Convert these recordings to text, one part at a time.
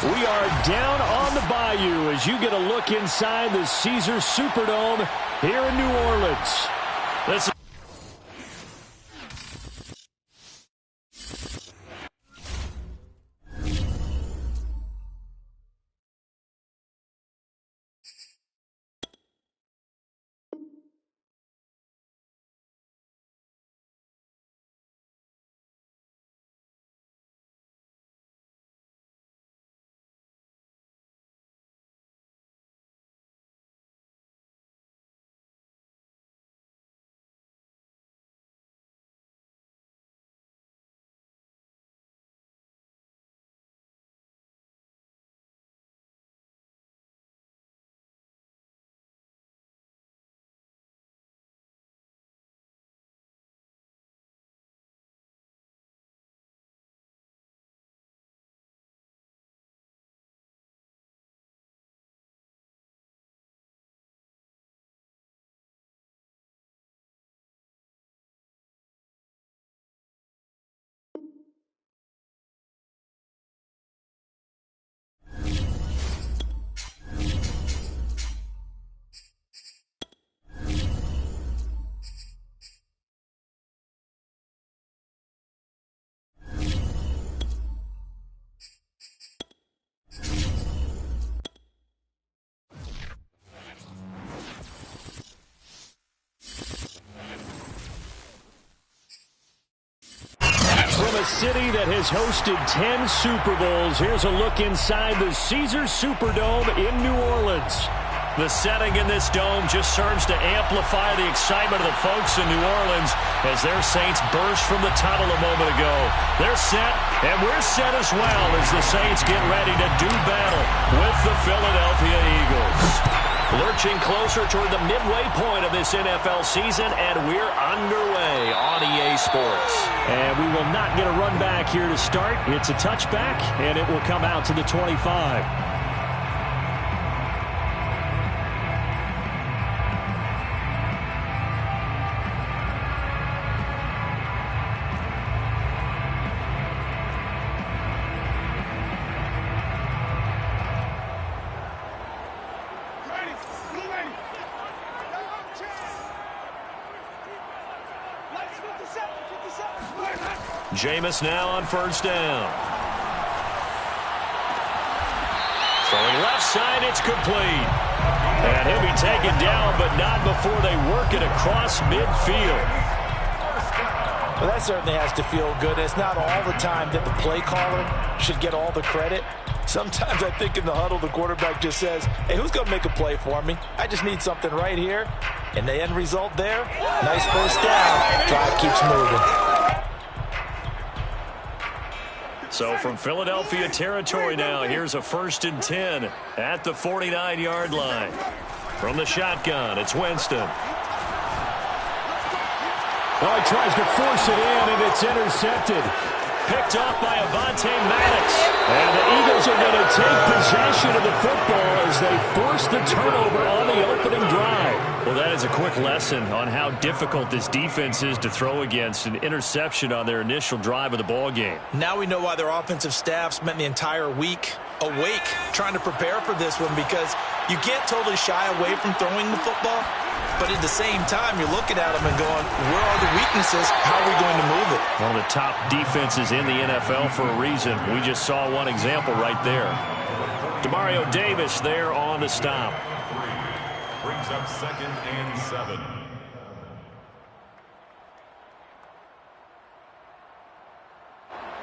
We are down on the bayou as you get a look inside the Caesars Superdome here in New Orleans. This is from a city that has hosted 10 Super Bowls. Here's a look inside the Caesars Superdome in New Orleans. The setting in this dome just serves to amplify the excitement of the folks in New Orleans as their Saints burst from the tunnel a moment ago. They're set, and we're set as well as the Saints get ready to do battle with the Philadelphia Eagles. Lurching closer toward the midway point of this NFL season, and we're underway on EA Sports. And we will not get a run back here to start. It's a touchback, and it will come out to the 25. Jameis now on first down. Throwing left side, it's complete. And he'll be taken down, but not before they work it across midfield. Well, that certainly has to feel good. It's not all the time that the play caller should get all the credit. Sometimes I think in the huddle, the quarterback just says, hey, who's going to make a play for me? I just need something right here. And the end result there, nice first down. Drive keeps moving. So from Philadelphia territory now, here's a 1st and 10 at the 49-yard line. From the shotgun, it's Winston. Oh, he tries to force it in, and it's intercepted. Picked off by Avonte Maddox. And the Eagles are going to take possession of the football as they force the turnover on the opening drive. Well, that is a quick lesson on how difficult this defense is to throw against. An interception on their initial drive of the ball game. Now we know why their offensive staff spent the entire week awake trying to prepare for this one, because you can't totally shy away from throwing the football. But at the same time, you're looking at them and going, where are the weaknesses? How are we going to move it? One of the top defenses in the NFL for a reason. We just saw one example right there. Demario Davis there on the stop. Brings up 2nd and 7.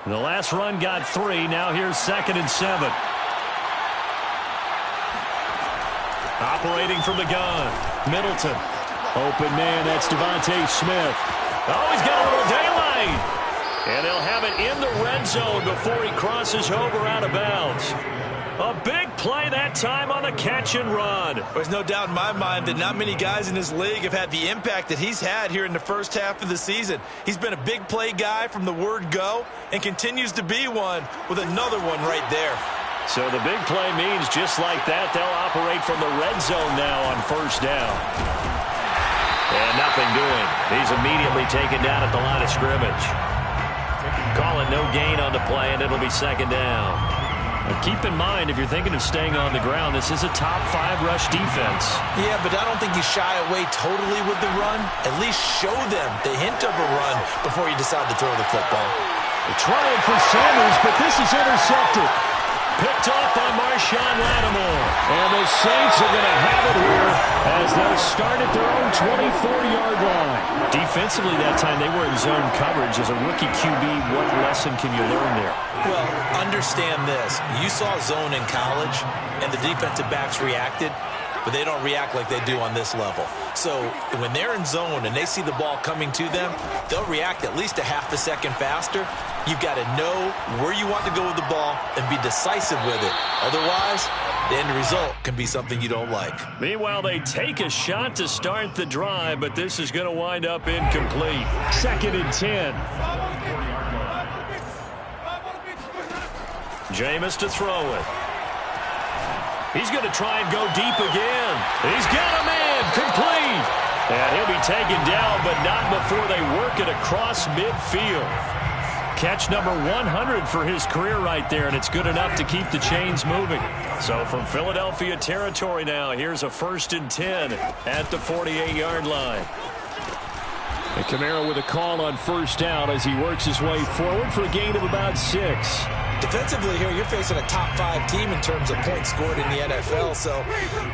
The last run got 3. Now here's 2nd and 7. Operating from the gun, Middleton. Open man, that's Devontae Smith. Oh, he's got a little daylight. And they'll have it in the red zone before he crosses over out of bounds. A big play that time on the catch and run. There's no doubt in my mind that not many guys in this league have had the impact that he's had here in the first half of the season. He's been a big play guy from the word go and continues to be one with another one right there. So the big play means just like that, they'll operate from the red zone now on first down. And nothing doing. He's immediately taken down at the line of scrimmage. Call it no gain on the play, and it'll be 2nd down. Keep in mind, if you're thinking of staying on the ground, this is a top 5 rush defense. Yeah, but I don't think you shy away totally with the run. At least show them the hint of a run before you decide to throw the football. They're trying for Sanders, but this is intercepted. Picked off by Marshawn Lattimore. And the Saints are going to have it here as they'll start at their own 24-yard line. Defensively that time, they were in zone coverage. As a rookie QB, what lesson can you learn there? Well, understand this. You saw zone in college, and the defensive backs reacted, but they don't react like they do on this level. So when they're in zone and they see the ball coming to them, they'll react at least a half a second faster. You've got to know where you want to go with the ball and be decisive with it. Otherwise, the end result can be something you don't like. Meanwhile, they take a shot to start the drive, but this is going to wind up incomplete. 2nd and 10. Jameis to throw it. He's going to try and go deep again. He's got a man complete. And he'll be taken down, but not before they work it across midfield. Catch number 100 for his career right there, and it's good enough to keep the chains moving. So from Philadelphia territory now, here's a 1st and 10 at the 48-yard line. And Kamara with a call on 1st down as he works his way forward for a gain of about 6. Defensively here, you're facing a top 5 team in terms of points scored in the NFL. So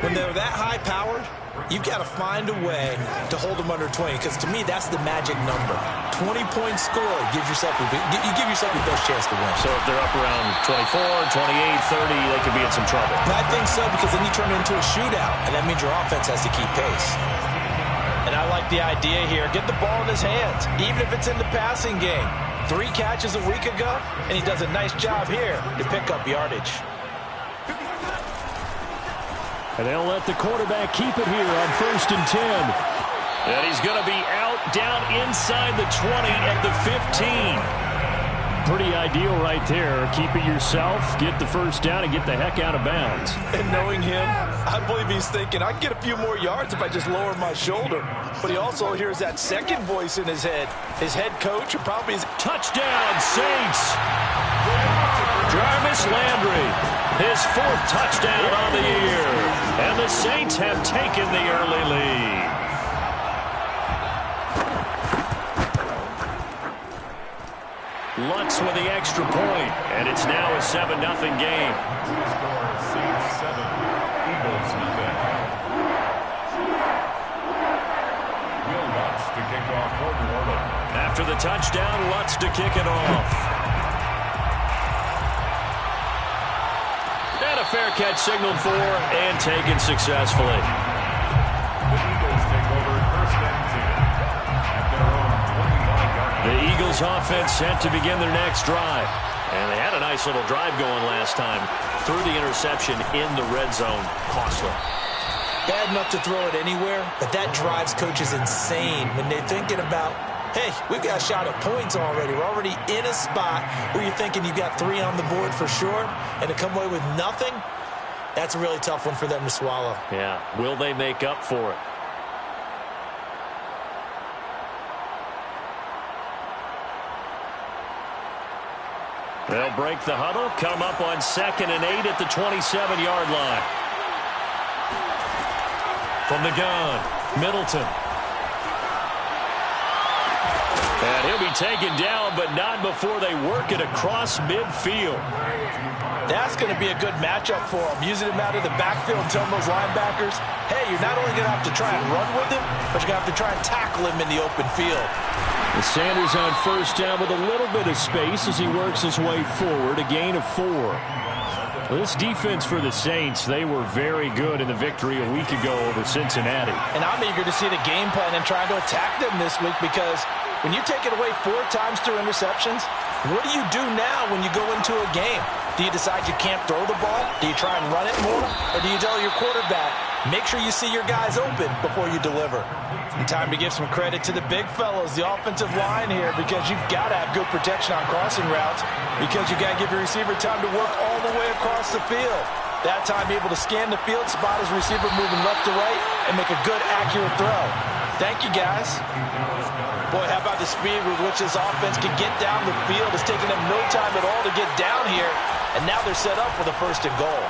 when they're that high-powered, you've got to find a way to hold them under 20, because to me, that's the magic number. 20 points scored gives yourself you give yourself your best chance to win. So if they're up around 24, 28, 30, they could be in some trouble. I think so, because then you turn it into a shootout, and that means your offense has to keep pace. And I like the idea here. Get the ball in his hands, even if it's in the passing game. 3 catches a week ago, and he does a nice job here to pick up yardage. And they'll let the quarterback keep it here on 1st and 10. And he's going to be out down inside the 20 at the 15. Pretty ideal right there. Keep it yourself, get the 1st down, and get the heck out of bounds. And knowing him, I believe he's thinking, I can get a few more yards if I just lower my shoulder. But he also hears that second voice in his head. His head coach, or probably his... Touchdown, Saints! Jarvis Landry, his 4th touchdown on the year. And the Saints have taken the early lead. Lutz with the extra point, and it's now a 7-0 game. Score Saints 7, Eagles nothing. Will Lutz to kick off for New Orleans. After the touchdown, Lutz to kick it off. And a fair catch signaled for and taken successfully. The Eagles take over 1st and 10 at their own 25-yard line. The Eagles offense set to begin their next drive. And they had a nice little drive going last time. Through the interception in the red zone. Costly. Bad enough to throw it anywhere, but that drives coaches insane when they're thinking about, hey, we've got a shot at points already. We're already in a spot where you're thinking you've got 3 on the board for sure, and to come away with nothing, that's a really tough one for them to swallow. Yeah. Will they make up for it? They'll break the huddle, come up on 2nd and 8 at the 27-yard line. From the gun, Middleton. And he'll be taken down, but not before they work it across midfield. That's going to be a good matchup for him. Using him out of the backfield and telling those linebackers, hey, you're not only going to have to try and run with him, but you're going to have to try and tackle him in the open field. And Sanders on 1st down with a little bit of space as he works his way forward, a gain of 4. Well, this defense for the Saints, they were very good in the victory a week ago over Cincinnati. And I'm eager to see the game plan and trying to attack them this week, because when you take it away 4 times through interceptions, what do you do now when you go into a game? Do you decide you can't throw the ball? Do you try and run it more? Or do you tell your quarterback, make sure you see your guys open before you deliver? And time to give some credit to the big fellows, the offensive line here, because you've got to have good protection on crossing routes, because you've got to give your receiver time to work all the way across the field. That time, be able to scan the field, spot his receiver moving left to right, and make a good, accurate throw. Thank you, guys. Boy, how about the speed with which this offense can get down the field? It's taking them no time at all to get down here. and now they're set up with a 1st and goal.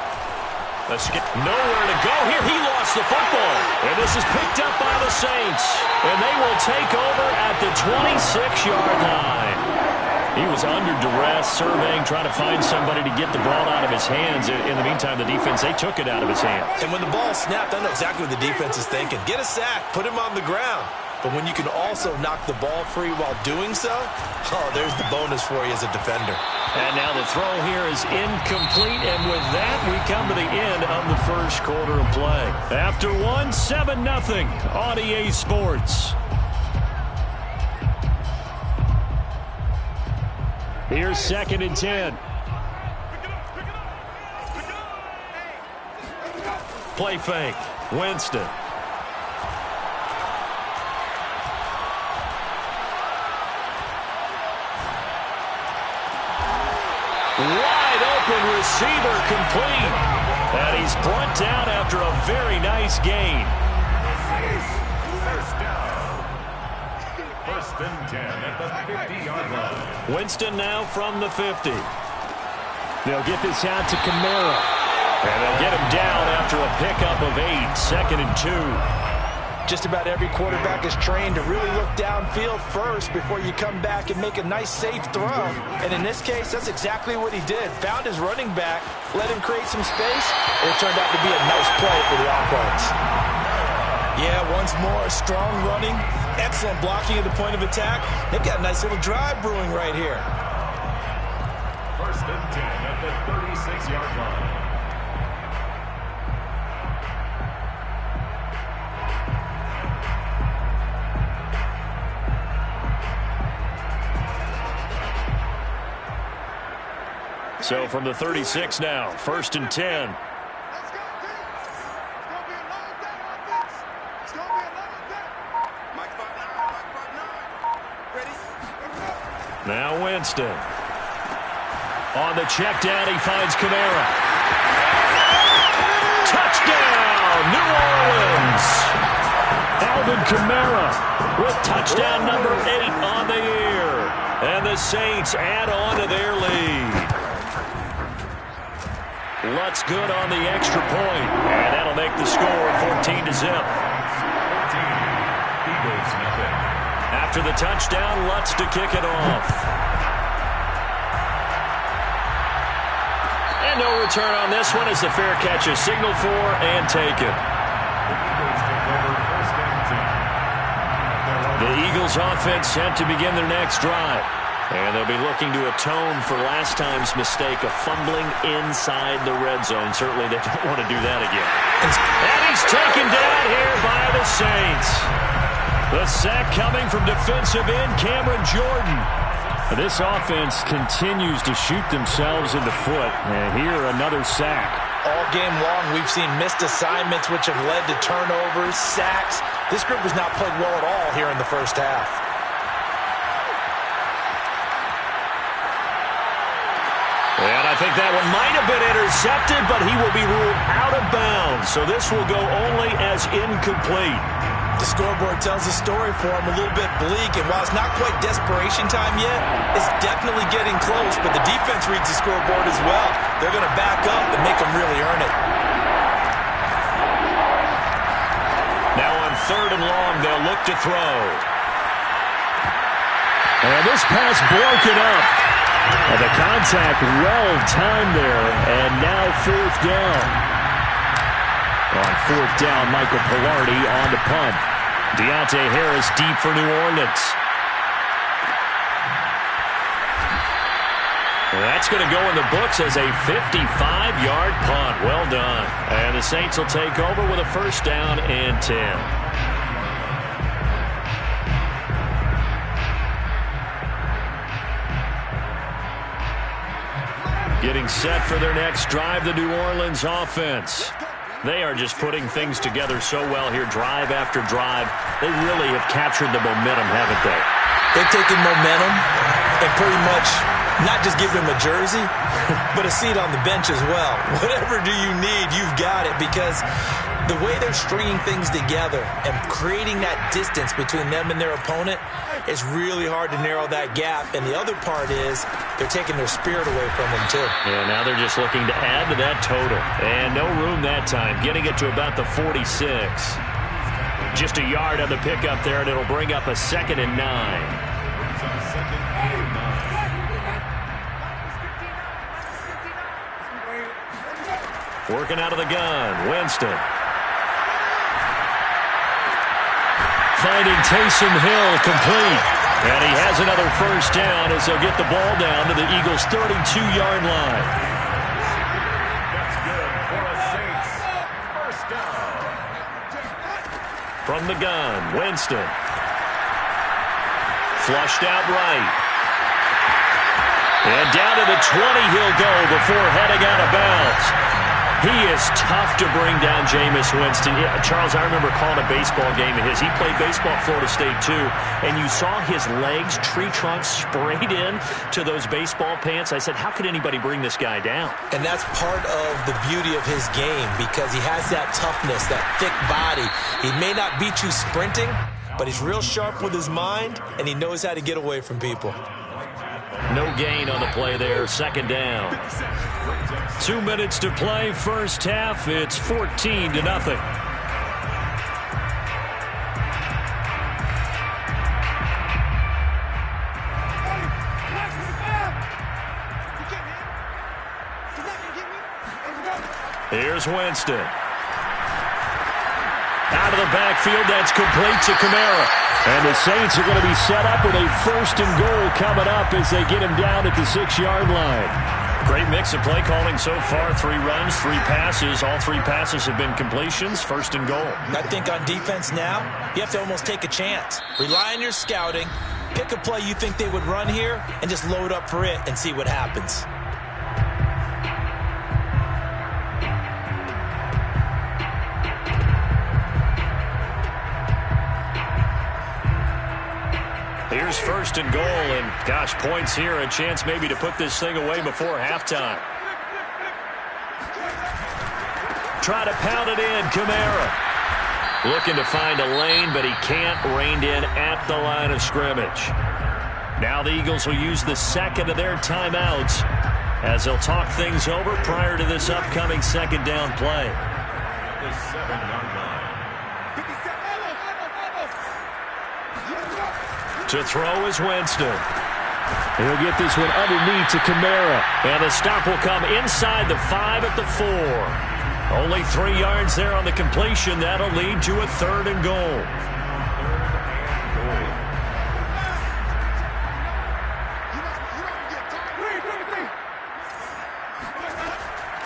Nowhere to go here. He lost the football. And this is picked up by the Saints. And they will take over at the 26-yard line. He was under duress, surveying, trying to find somebody to get the ball out of his hands. In the meantime, the defense, they took it out of his hands. And when the ball snapped, I know exactly what the defense is thinking. Get a sack, put him on the ground. But when you can also knock the ball free while doing so, oh, there's the bonus for you as a defender. And now the throw here is incomplete. And with that, we come to the end of the first quarter of play. After 7-0 on EA Sports. Here's 2nd and 10. Play fake. Winston. Wide open receiver complete. And he's brought down after a very nice gain. First down. 1st and 10 at the 50-yard line. Winston now from the 50. They'll get this out to Kamara. And they'll get him down after a pickup of 8. 2nd and 2. Just about every quarterback is trained to really look downfield first before you come back and make a nice, safe throw. And in this case, that's exactly what he did. Found his running back, let him create some space, and it turned out to be a nice play for the offense. Yeah, once more, strong running, excellent blocking at the point of attack. They've got a nice little drive brewing right here. 1st and 10 at the 36-yard line. So from the 36 now, 1st and 10. Now Winston. On the check down, he finds Kamara. Touchdown, New Orleans. Alvin Kamara with touchdown number 8 on the year. And the Saints add on to their lead. Lutz good on the extra point, and that'll make the score 14-0. 14. Eagles nothing. After the touchdown, Lutz to kick it off. And no return on this one as the fair catch is signaled for and taken. The Eagles take over 1st and 10. The Eagles offense set to begin their next drive. And they'll be looking to atone for last time's mistake of fumbling inside the red zone. Certainly they don't want to do that again. And he's taken down here by the Saints. The sack coming from defensive end Cameron Jordan. This offense continues to shoot themselves in the foot. And here another sack. All game long, we've seen missed assignments which have led to turnovers, sacks. This group has not played well at all here in the first half. And I think that one might have been intercepted, but he will be ruled out of bounds. So this will go only as incomplete. The scoreboard tells the story for him, a little bit bleak. And while it's not quite desperation time yet, it's definitely getting close. But the defense reads the scoreboard as well. They're going to back up and make them really earn it. Now on 3rd and long, they'll look to throw. And this pass broken up. And the contact well timed there, and now 4th down. On 4th down, Michael Pilardi on the punt. Deontay Harris deep for New Orleans. That's going to go in the books as a 55-yard punt. Well done. And the Saints will take over with a 1st down and 10. Getting set for their next drive, the New Orleans offense. They are just putting things together so well here, drive after drive. They really have captured the momentum, haven't they? They've taken momentum and pretty much Not just give him a jersey, but a seat on the bench as well. Whatever do you need, you've got it, because the way they're stringing things together and creating that distance between them and their opponent is really hard to narrow that gap. And the other part is they're taking their spirit away from them, too. Yeah, now they're just looking to add to that total. And no room that time, getting it to about the 46. Just a yard on the pickup there, and it'll bring up a 2nd and 9. Working out of the gun, Winston. Finding Taysom Hill complete. And he has another first down as they'll get the ball down to the Eagles' 32-yard line. That's good for a Saints first down. From the gun, Winston. Flushed out right. And down to the 20 he'll go before heading out of bounds. He is tough to bring down, Jameis Winston. Yeah, Charles, I remember calling a baseball game of his. He played baseball at Florida State, too. And you saw his legs, tree trunks sprayed in to those baseball pants. I said, how could anybody bring this guy down? And that's part of the beauty of his game, because he has that toughness, that thick body. He may not beat you sprinting, but he's real sharp with his mind, and he knows how to get away from people. No gain on the play there, 2nd down. 2 minutes to play, first half. It's 14-0. Here's Winston. Out of the backfield, that's complete to Kamara. And the Saints are going to be set up with a 1st and goal coming up as they get him down at the 6-yard line. Great mix of play calling so far. 3 runs, 3 passes. All 3 passes have been completions. 1st and goal. I think on defense now, you have to almost take a chance. Rely on your scouting. Pick a play you think they would run here and just load up for it and see what happens. Here's 1st and goal, and gosh, points here, a chance maybe to put this thing away before halftime. Try to pound it in, Kamara. Looking to find a lane, but he can't. Reined in at the line of scrimmage. Now the Eagles will use the 2nd of their timeouts as they'll talk things over prior to this upcoming 2nd down play. The 7-yard line. To throw is Winston. He'll get this one underneath to Kamara. And the stop will come inside the 5 at the 4. Only 3 yards there on the completion. That'll lead to a 3rd and goal.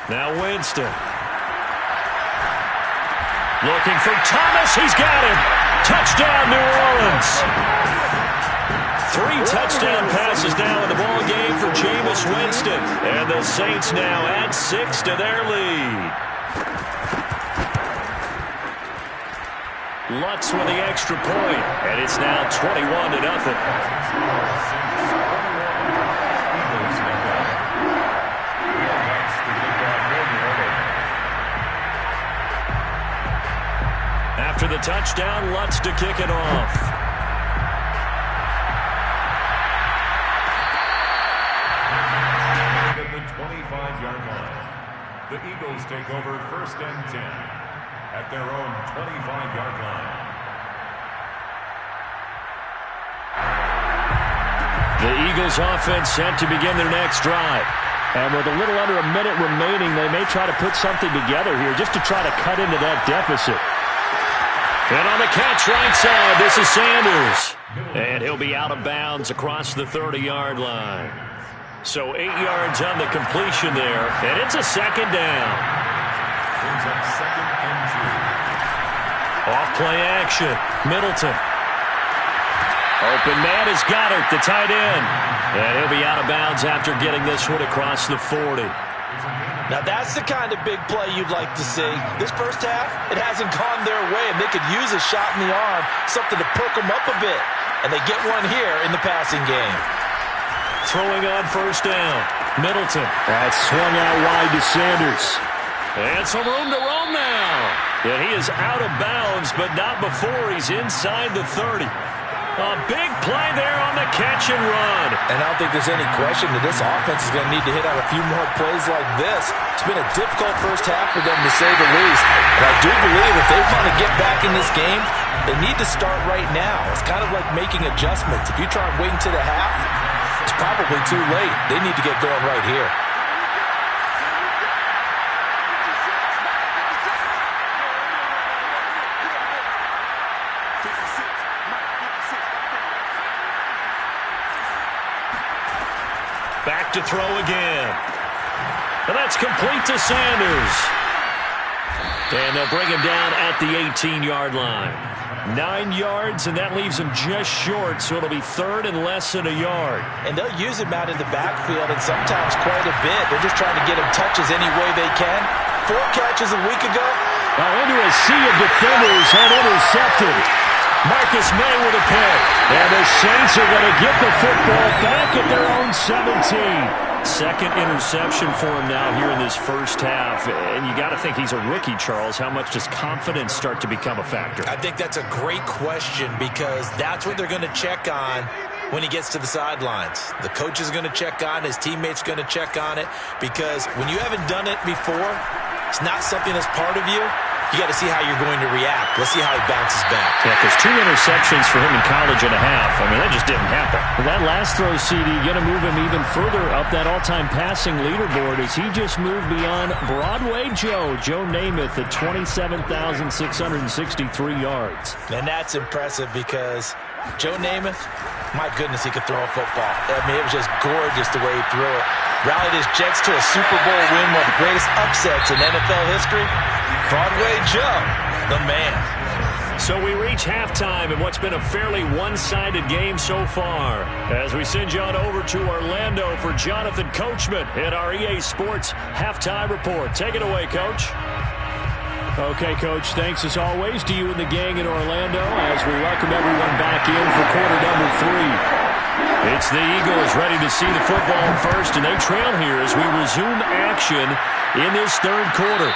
Now Winston. Looking for Thomas. He's got him. Touchdown, New Orleans. 3 touchdown passes now in the ball game for Jameis Winston. And the Saints now add 6 to their lead. Lutz with the extra point, and it's now 21-0. After the touchdown, Lutz to kick it off. At the 25-yard line, the Eagles take over 1st and 10 at their own 25-yard line. The Eagles offense set to begin their next drive. And with a little under a minute remaining, they may try to put something together here just to try to cut into that deficit. And on the catch right side, this is Sanders. And he'll be out of bounds across the 30-yard line. So 8 yards on the completion there, and it's a 2nd down. Brings up 2nd and 2. Off play action, Middleton. Open man is Goddard, the tight end. And he'll be out of bounds after getting this one across the 40. Now that's the kind of big play you'd like to see. This first half, it hasn't gone their way, and they could use a shot in the arm, something to perk them up a bit. And they get one here in the passing game. throwing on first down. Middleton. That's swung out wide to Sanders. And some room to roam now. And he is out of bounds, but not before he's inside the 30. A big play there on the catch and run. And I don't think there's any question that this offense is going to need to hit on a few more plays like this. It's been a difficult first half for them, to say the least. But I do believe if they want to get back in this game, they need to start right now. It's kind of like making adjustments. If you try and wait until the half, it's probably too late. They need to get going right here. Back to throw again. And that's complete to Sanders. And they'll bring him down at the 18-yard line. 9 yards, and that leaves him just short, so it'll be third and less than a yard. And they'll use him out in the backfield, and sometimes quite a bit. They're just trying to get him touches any way they can. 4 catches a week ago. Now into a sea of defenders and intercepted. Marcus May with a pick. And the Saints are going to get the football back at their own 17. Second interception for him now here in this first half. And you got to think he's a rookie, Charles. How much does confidence start to become a factor? I think that's a great question, because that's what they're going to check on when he gets to the sidelines. The coach is going to check on it. His teammates going to check on it, because when you haven't done it before, it's not something that's part of you. You got to see how you're going to react. Let's see how he bounces back. Yeah, because 2 interceptions for him in college and a half. I mean, that just didn't happen. That last throw, CD, going to move him even further up that all-time passing leaderboard as he just moved beyond Broadway Joe Namath at 27,663 yards. And that's impressive, because Joe Namath, my goodness, he could throw a football. I mean, it was just gorgeous the way he threw it. Rallied his Jets to a Super Bowl win, one of the greatest upsets in NFL history. Broadway Joe, the man. So we reach halftime in what's been a fairly one-sided game so far, as we send you on over to Orlando for Jonathan Coachman at our EA Sports Halftime Report. Take it away, Coach. Okay, Coach, thanks as always to you and the gang in Orlando as we welcome everyone back in for quarter number 3. It's the Eagles ready to see the football first, and they trail here as we resume action in this third quarter.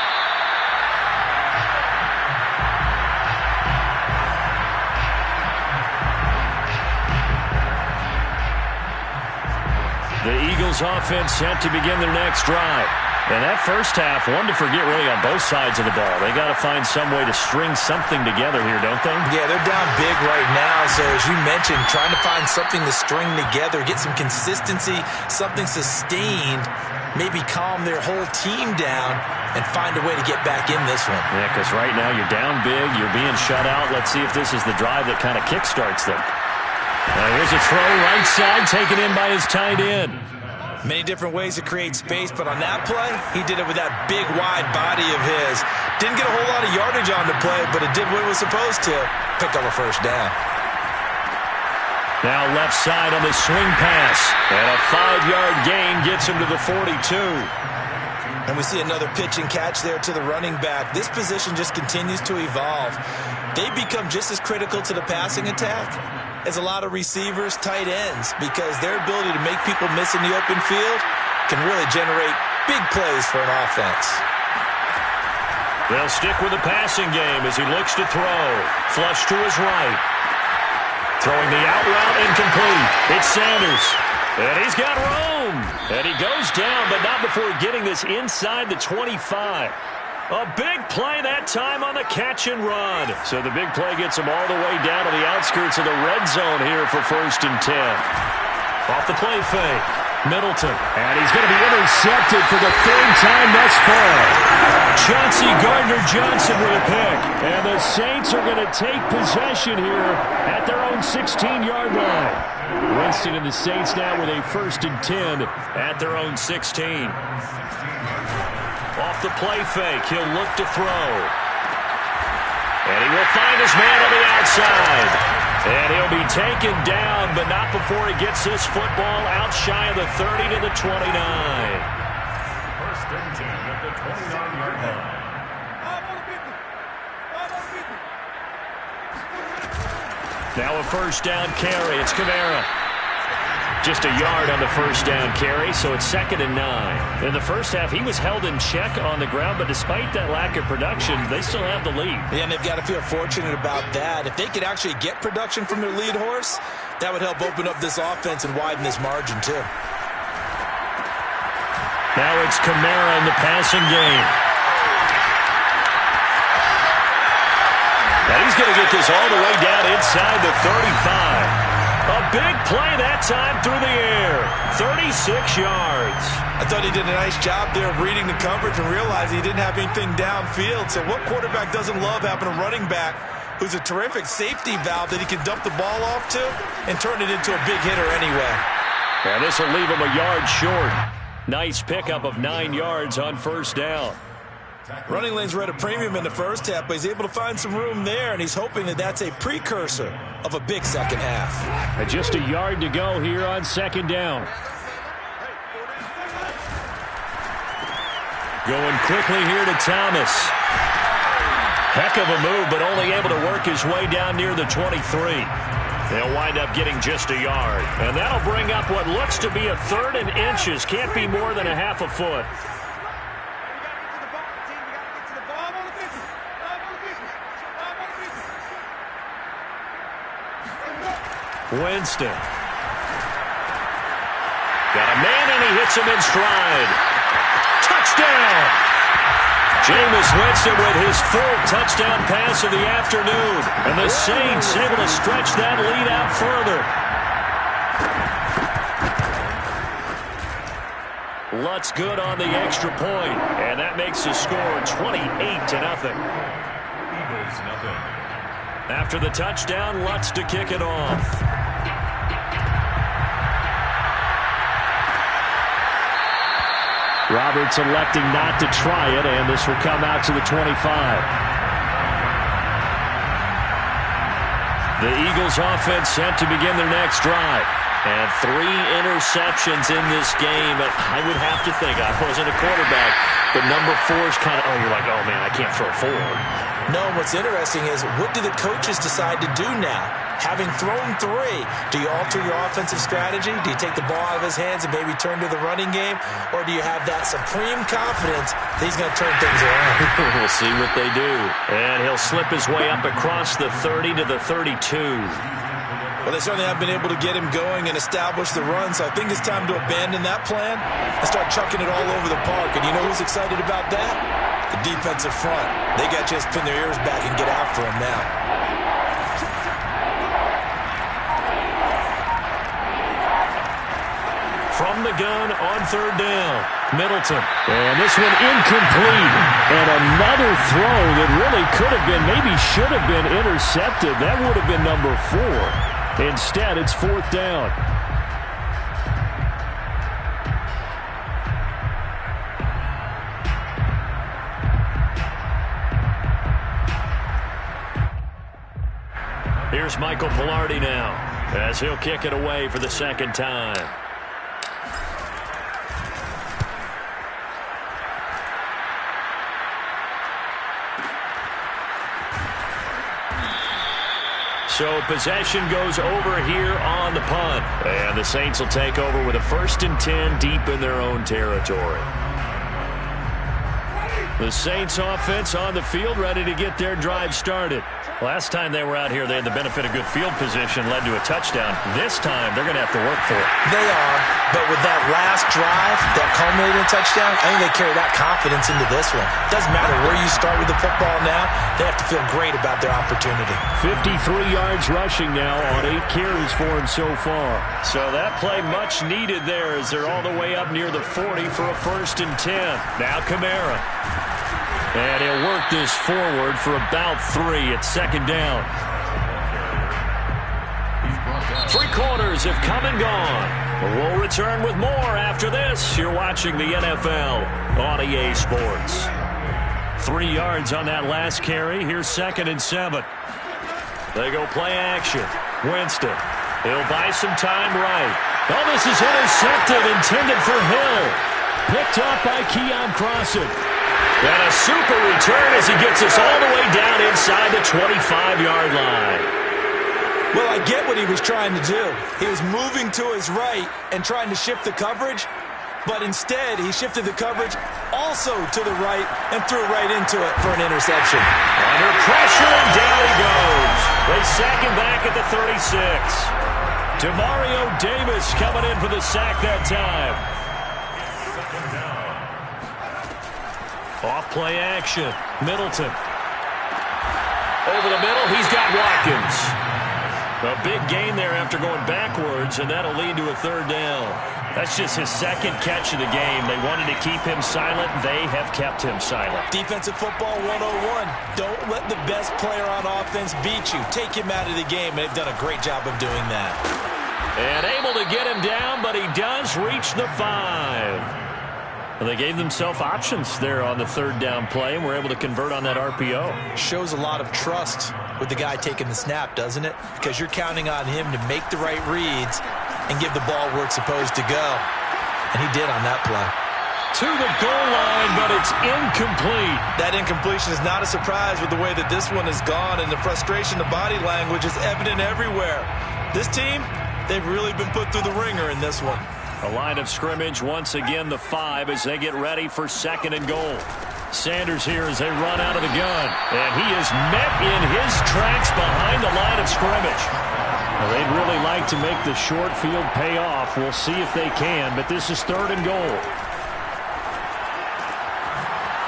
The Eagles offense set to begin their next drive. And that first half, one to forget really on both sides of the ball. They got to find some way to string something together here, don't they? Yeah, they're down big right now. So as you mentioned, trying to find something to string together, get some consistency, something sustained, maybe calm their whole team down and find a way to get back in this one. Yeah, because right now you're down big, you're being shut out. Let's see if this is the drive that kind of kickstarts them. Now here's a throw right side, taken in by his tight end. Many different ways to create space, but on that play, he did it with that big, wide body of his. Didn't get a whole lot of yardage on the play, but it did what it was supposed to. Pick up a first down. Now left side on the swing pass. And a 5-yard gain gets him to the 42. And we see another pitch and catch there to the running back. This position just continues to evolve. They become just as critical to the passing attack as a lot of receivers, tight ends, because their ability to make people miss in the open field can really generate big plays for an offense. They'll stick with the passing game as he looks to throw. Flush to his right. Throwing the out route incomplete. It's Sanders. And he's got room. And he goes down, but not before getting this inside the 25. A big play that time on the catch and run. So the big play gets him all the way down to the outskirts of the red zone here for 1st and 10. Off the play fake. Middleton. And he's going to be intercepted for the 3rd time thus far. Chauncey Gardner-Johnson with a pick. And the Saints are going to take possession here at their own 16-yard line. Winston and the Saints now with a 1st and 10 at their own 16. Off the play fake, he'll look to throw. And he will find his man on the outside. And he'll be taken down, but not before he gets this football out shy of the 30 to the 29. 1st and 10 at the 29-yard line. Now a 1st down carry. It's Kamara. Just a yard on the first down carry, so it's 2nd and 9. In the first half, he was held in check on the ground, but despite that lack of production, they still have the lead. Yeah, and they've got to feel fortunate about that. If they could actually get production from their lead horse, that would help open up this offense and widen this margin, too. Now it's Kamara in the passing game. And he's going to get this all the way down inside the 35. A big play that time through the air. 36 yards. I thought he did a nice job there of reading the coverage and realizing he didn't have anything downfield. So what quarterback doesn't love having a running back who's a terrific safety valve that he can dump the ball off to and turn it into a big hitter anyway. And this will leave him a yard short. Nice pickup of 9 yards on first down. Running lanes were at a premium in the first half, but he's able to find some room there, and he's hoping that that's a precursor of a big second half. And just a yard to go here on 2nd down. Going quickly here to Thomas. Heck of a move, but only able to work his way down near the 23. They'll wind up getting just a yard. And that'll bring up what looks to be a 3rd and inches. Can't be more than a half a foot. Winston. Got a man, and he hits him in stride. Touchdown! Jameis Winston with his full touchdown pass of the afternoon. And the Saints able to stretch that lead out further. Lutz good on the extra point, and that makes the score 28-0. Eagles nothing. After the touchdown, Lutz to kick it off. Roberts electing not to try it, and this will come out to the 25. The Eagles offense set to begin their next drive. And 3 interceptions in this game. I would have to think, I wasn't a quarterback, but number 4 is kind of, you're like, oh man, I can't throw 4. No, what's interesting is, what do the coaches decide to do now? Having thrown 3, do you alter your offensive strategy? Do you take the ball out of his hands and maybe turn to the running game? Or do you have that supreme confidence that he's going to turn things around? We'll see what they do. And he'll slip his way up across the 30 to the 32. Well, they certainly have been able to get him going and establish the run, so I think it's time to abandon that plan and start chucking it all over the park. And you know who's excited about that? The defensive front. They got to just pin their ears back and get after him now. From the gun on 3rd down, Middleton. And this one incomplete. And another throw that really could have been, maybe should have been intercepted. That would have been number 4. Instead, it's 4th down. Here's Michael Palardy now, as he'll kick it away for the 2nd time. So possession goes over here on the punt. And the Saints will take over with a 1st and 10 deep in their own territory. The Saints offense on the field, ready to get their drive started. Last time they were out here, they had the benefit of good field position, led to a touchdown. This time, they're going to have to work for it. They are, but with that last drive, that culminating touchdown, I think they carry that confidence into this one. Doesn't matter where you start with the football now, they have to feel great about their opportunity. 53 yards rushing now on 8 carries for him so far. So that play much needed there as they're all the way up near the 40 for a 1st and 10. Now Kamara. And he'll work this forward for about 3 at 2nd down. 3 quarters have come and gone. We'll return with more after this. You're watching the NFL on EA Sports. 3 yards on that last carry. Here's 2nd and 7. They go play action. Winston. He'll buy some time right. Oh, this is intercepted, intended for Hill. Picked up by Keon Crossen. And a super return as he gets us all the way down inside the 25-yard line. Well, I get what he was trying to do. He was moving to his right and trying to shift the coverage, but instead he shifted the coverage also to the right and threw right into it for an interception. Under pressure, and down he goes. They sack him back at the 36. Demario Davis coming in for the sack that time. Off play action. Middleton. Over the middle, he's got Watkins. A big gain there after going backwards, and that'll lead to a third down. That's just his second catch of the game. They wanted to keep him silent. They have kept him silent. Defensive football 101. Don't let the best player on offense beat you. Take him out of the game, and they've done a great job of doing that. And able to get him down, but he does reach the 5. Well, they gave themselves options there on the third down play, and were able to convert on that RPO. Shows a lot of trust with the guy taking the snap, doesn't it? Because you're counting on him to make the right reads and give the ball where it's supposed to go. And he did on that play. To the goal line, but it's incomplete. That incompletion is not a surprise with the way that this one has gone, and the frustration, the body language is evident everywhere. This team, they've really been put through the ringer in this one. A line of scrimmage, once again the 5 as they get ready for second and goal. Sanders here as they run out of the gun. And he is met in his tracks behind the line of scrimmage. Well, they'd really like to make the short field pay off. We'll see if they can, but this is third and goal.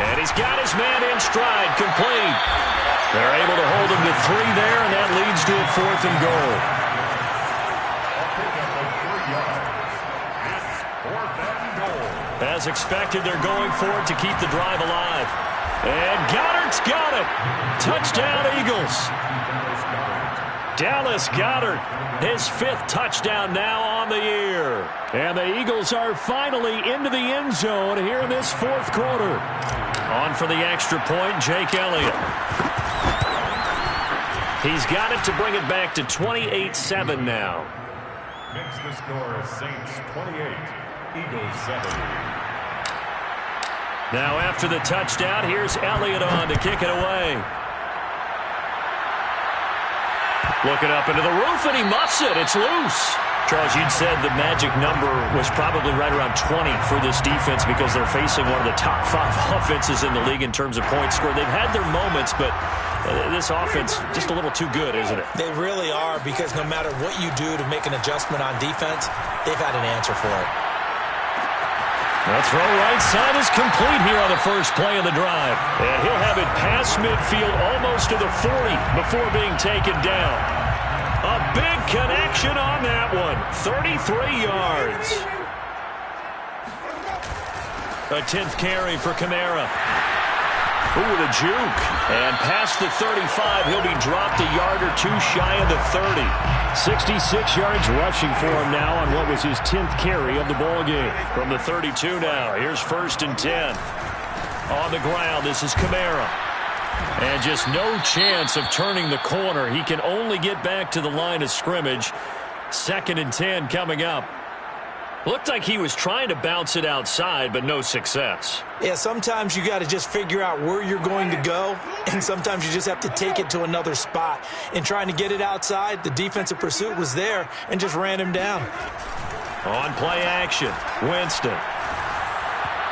And he's got his man in stride, complete. They're able to hold him to 3 there, and that leads to a fourth and goal. As expected, they're going for it to keep the drive alive. And Goddard's got it. Touchdown, Eagles. Dallas Goedert, his 5th touchdown now on the year. And the Eagles are finally into the end zone here in this fourth quarter. On for the extra point, Jake Elliott. He's got it to bring it back to 28-7 now. Makes the score Saints 28, Eagles 7. Now after the touchdown, here's Elliott on to kick it away. Looking up into the roof, and he muffs it. It's loose. Charles, you'd said the magic number was probably right around 20 for this defense because they're facing one of the top 5 offenses in the league in terms of points scored. They've had their moments, but this offense just a little too good, isn't it? They really are, because no matter what you do to make an adjustment on defense, they've had an answer for it. The throw right side is complete here on the first play of the drive. And he'll have it past midfield almost to the 40 before being taken down. A big connection on that one. 33 yards. A 10th carry for Kamara. Ooh, with a juke. And past the 35, he'll be dropped a yard or 2 shy of the 30. 66 yards rushing for him now on what was his 10th carry of the ball game. From the 32 now, here's 1st and 10. On the ground, this is Kamara. And just no chance of turning the corner. He can only get back to the line of scrimmage. 2nd and 10 coming up. Looked like he was trying to bounce it outside, but no success. Yeah, sometimes you got to just figure out where you're going to go, and sometimes you just have to take it to another spot. In trying to get it outside, the defensive pursuit was there and just ran him down. On play action, Winston.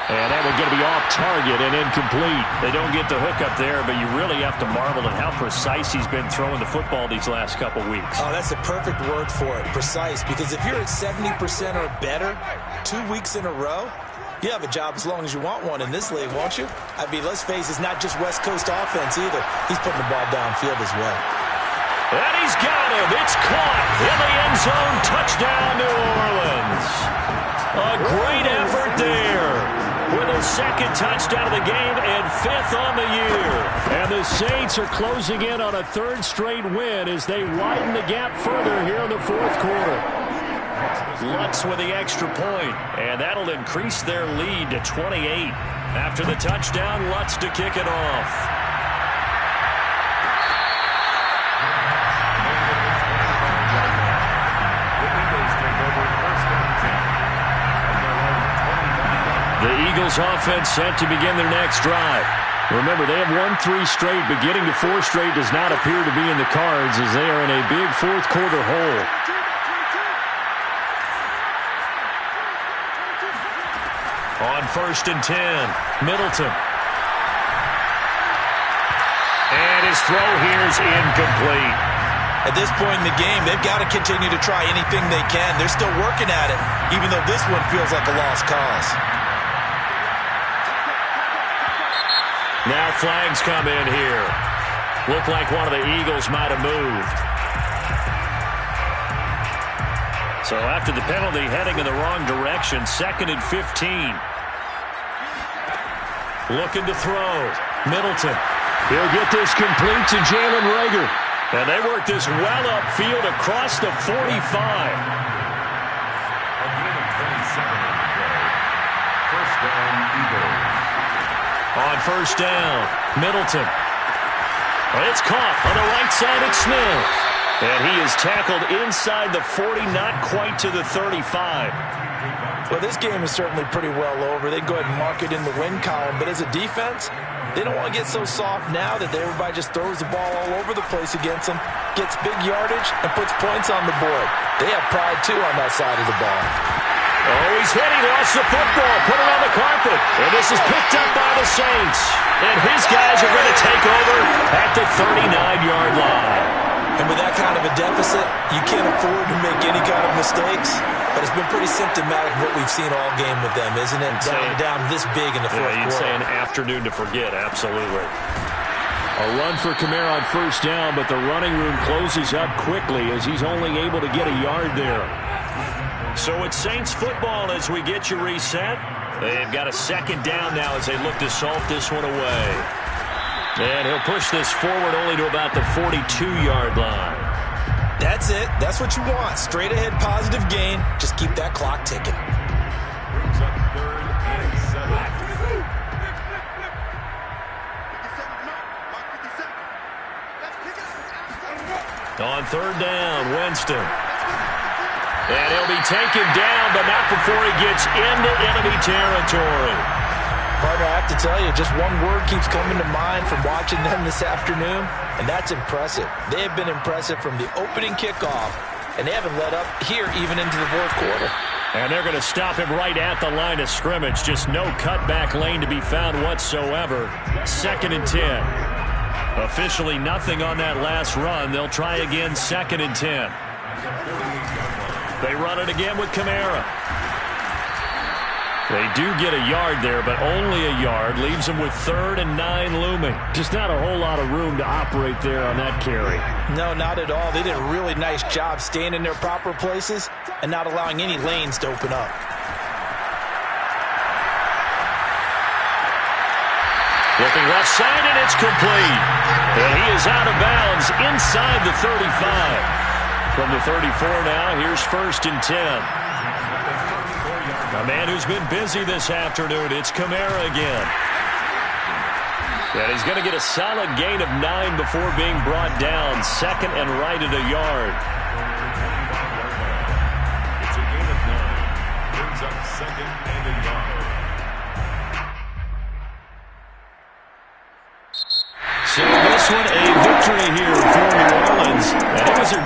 And that one's going to be off target and incomplete. They don't get the hook up there, but you really have to marvel at how precise he's been throwing the football these last couple weeks. Oh, that's the perfect word for it, precise. Because if you're at 70% or better 2 weeks in a row, you have a job as long as you want one in this league, won't you? I mean, let's face it, it's not just West Coast offense either. He's putting the ball downfield as well. And he's got him. It's caught in the end zone. Touchdown, New Orleans. A great effort there. With a 2nd touchdown of the game and 5th on the year. And the Saints are closing in on a 3rd straight win as they widen the gap further here in the 4th quarter. Lutz with the extra point, and that'll increase their lead to 28. After the touchdown, Lutz to kick it off. The Eagles offense set to begin their next drive. Remember, they have won 3 straight, but getting to 4 straight does not appear to be in the cards as they are in a big fourth quarter hole. On 1st and 10, Middleton. And his throw here is incomplete. At this point in the game, they've got to continue to try anything they can. They're still working at it, even though this one feels like a lost cause. Now flags come in here. Looked like one of the Eagles might have moved. So after the penalty, heading in the wrong direction, 2nd and 15. Looking to throw. Middleton. He'll get this complete to Jalen Reagor. And they work this well upfield across the 45. A gain of 27 on the play. First down, Eagles. On 1st down, Middleton. It's caught on the right side of Smith. And he is tackled inside the 40, not quite to the 35. Well, this game is certainly pretty well over. They go ahead and mark it in the win column. But as a defense, they don't want to get so soft now that everybody just throws the ball all over the place against them, gets big yardage, and puts points on the board. They have pride, too, on that side of the ball. Oh, he's hit. He lost the football. Put it on the carpet. And this is picked up by the Saints. And his guys are going to take over at the 39-yard line. And with that kind of a deficit, you can't afford to make any kind of mistakes. But it's been pretty symptomatic of what we've seen all game with them, isn't it? Down this big in the fourth quarter. You'd say an afternoon to forget, absolutely. A run for Kamara on 1st down, but the running room closes up quickly as he's only able to get a yard there. So it's Saints football as we get you reset. They've got a 2nd down now as they look to salt this one away. And he'll push this forward only to about the 42-yard line. That's it. That's what you want. Straight ahead positive gain. Just keep that clock ticking. Brings up 3rd and 7. On 3rd down, Winston. And he'll be taken down, but not before he gets into enemy territory. Partner, I have to tell you, just one word keeps coming to mind from watching them this afternoon, and that's impressive. They have been impressive from the opening kickoff, and they haven't let up here even into the fourth quarter. And they're going to stop him right at the line of scrimmage. Just no cutback lane to be found whatsoever. 2nd and 10. Officially nothing on that last run. They'll try again 2nd and 10. They run it again with Kamara. They do get a yard there, but only a yard. Leaves them with 3rd and 9 looming. Just not a whole lot of room to operate there on that carry. No, not at all. They did a really nice job staying in their proper places and not allowing any lanes to open up. Looking left side, and it's complete. And he is out of bounds inside the 35. From the 34 now, here's 1st and 10. A man who's been busy this afternoon, it's Kamara again. And he's going to get a solid gain of 9 before being brought down. 2nd and right at a yard. It's a gain of 9. Brings up 2nd and a yard. So this one, a victory here for New Orleans. And it was their